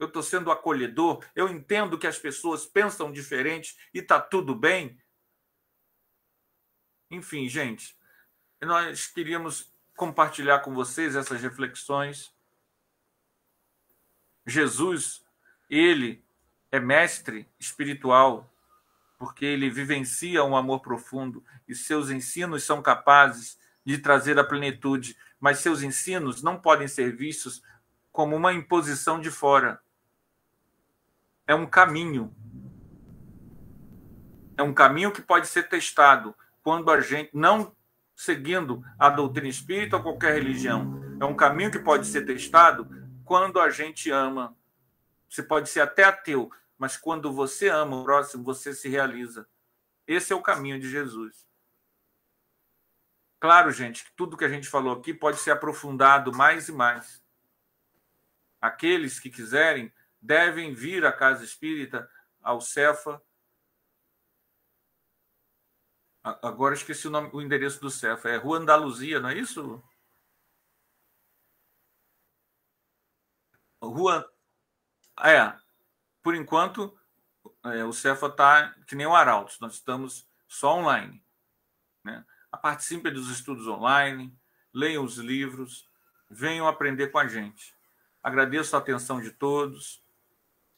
eu estou sendo acolhedor, eu entendo que as pessoas pensam diferente e está tudo bem. Enfim, gente, nós queríamos compartilhar com vocês essas reflexões. Jesus, ele é mestre espiritual, porque ele vivencia um amor profundo e seus ensinos são capazes de trazer a plenitude, mas seus ensinos não podem ser vistos como uma imposição de fora. É um caminho. É um caminho que pode ser testado quando a gente, não seguindo a doutrina espírita ou qualquer religião, é um caminho que pode ser testado quando a gente ama. Você pode ser até ateu, mas quando você ama o próximo, você se realiza. Esse é o caminho de Jesus. Claro, gente, que tudo que a gente falou aqui pode ser aprofundado mais e mais. Aqueles que quiserem devem vir à Casa Espírita, ao Cefa. Agora esqueci o endereço do Cefa. É Rua Andaluzia, não é isso? Rua... Por enquanto, o Cefa está que nem o Arautos. Nós estamos só online, né? Participem dos estudos online, leiam os livros, venham aprender com a gente. Agradeço a atenção de todos,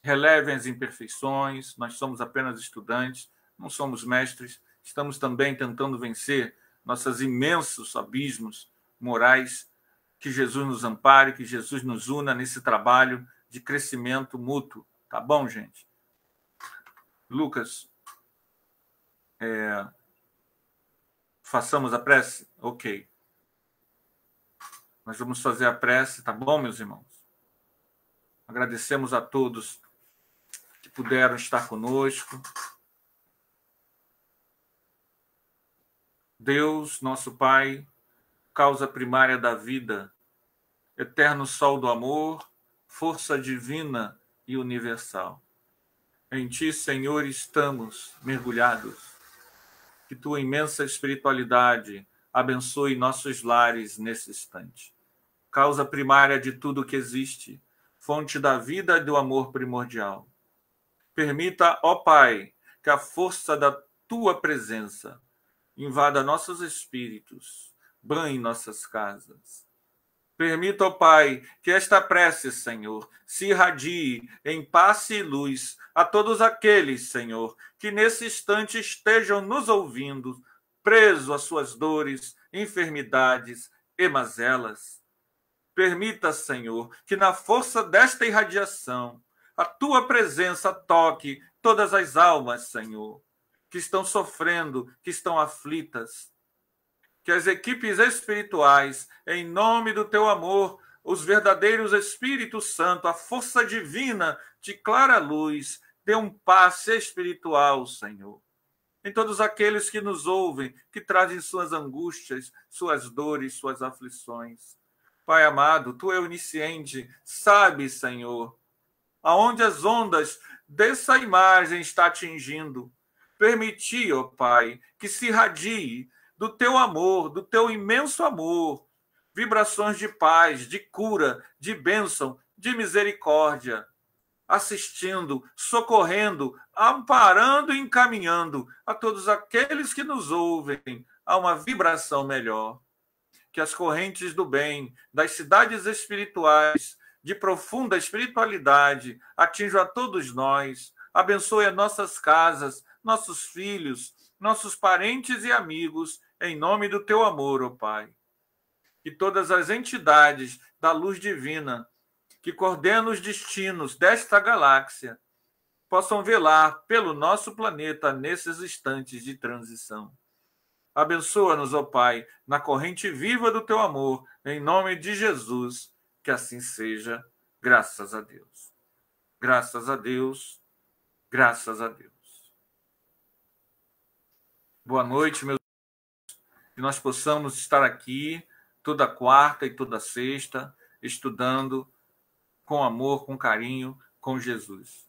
relevem as imperfeições, nós somos apenas estudantes, não somos mestres, estamos também tentando vencer nossos imensos abismos morais. Que Jesus nos ampare, que Jesus nos una nesse trabalho de crescimento mútuo. Tá bom, gente? Lucas, façamos a prece? Ok. Nós vamos fazer a prece, tá bom, meus irmãos? Agradecemos a todos que puderam estar conosco. Deus, nosso Pai, causa primária da vida, eterno sol do amor, força divina e universal. Em Ti, Senhor, estamos mergulhados. Que Tua imensa espiritualidade abençoe nossos lares nesse instante. Causa primária de tudo que existe, fonte da vida e do amor primordial. Permita, ó Pai, que a força da Tua presença invada nossos espíritos, banhe nossas casas. Permita, ó Pai, que esta prece, Senhor, se irradie em paz e luz a todos aqueles, Senhor, que nesse instante estejam nos ouvindo, presos às suas dores, enfermidades e mazelas. Permita, Senhor, que na força desta irradiação, a Tua presença toque todas as almas, Senhor, que estão sofrendo, que estão aflitas. Que as equipes espirituais, em nome do Teu amor, os verdadeiros Espíritos Santo, a força divina de clara luz, dê um passe espiritual, Senhor. Em todos aqueles que nos ouvem, que trazem suas angústias, suas dores, suas aflições. Pai amado, Tu é onisciente, sabe, Senhor, aonde as ondas dessa imagem está atingindo. Permiti, ó Pai, que se irradie do Teu amor, do Teu imenso amor, vibrações de paz, de cura, de bênção, de misericórdia, assistindo, socorrendo, amparando e encaminhando a todos aqueles que nos ouvem a uma vibração melhor. Que as correntes do bem, das cidades espirituais, de profunda espiritualidade, atinjam a todos nós, abençoe as nossas casas, nossos filhos, nossos parentes e amigos, em nome do Teu amor, ó Pai. Que todas as entidades da luz divina que coordenam os destinos desta galáxia possam velar pelo nosso planeta nesses instantes de transição. Abençoa-nos, ó Pai, na corrente viva do teu amor, em nome de Jesus, que assim seja. Graças a Deus. Graças a Deus. Graças a Deus. Boa noite, meus irmãos. Que nós possamos estar aqui toda quarta e toda sexta, estudando com amor, com carinho, com Jesus.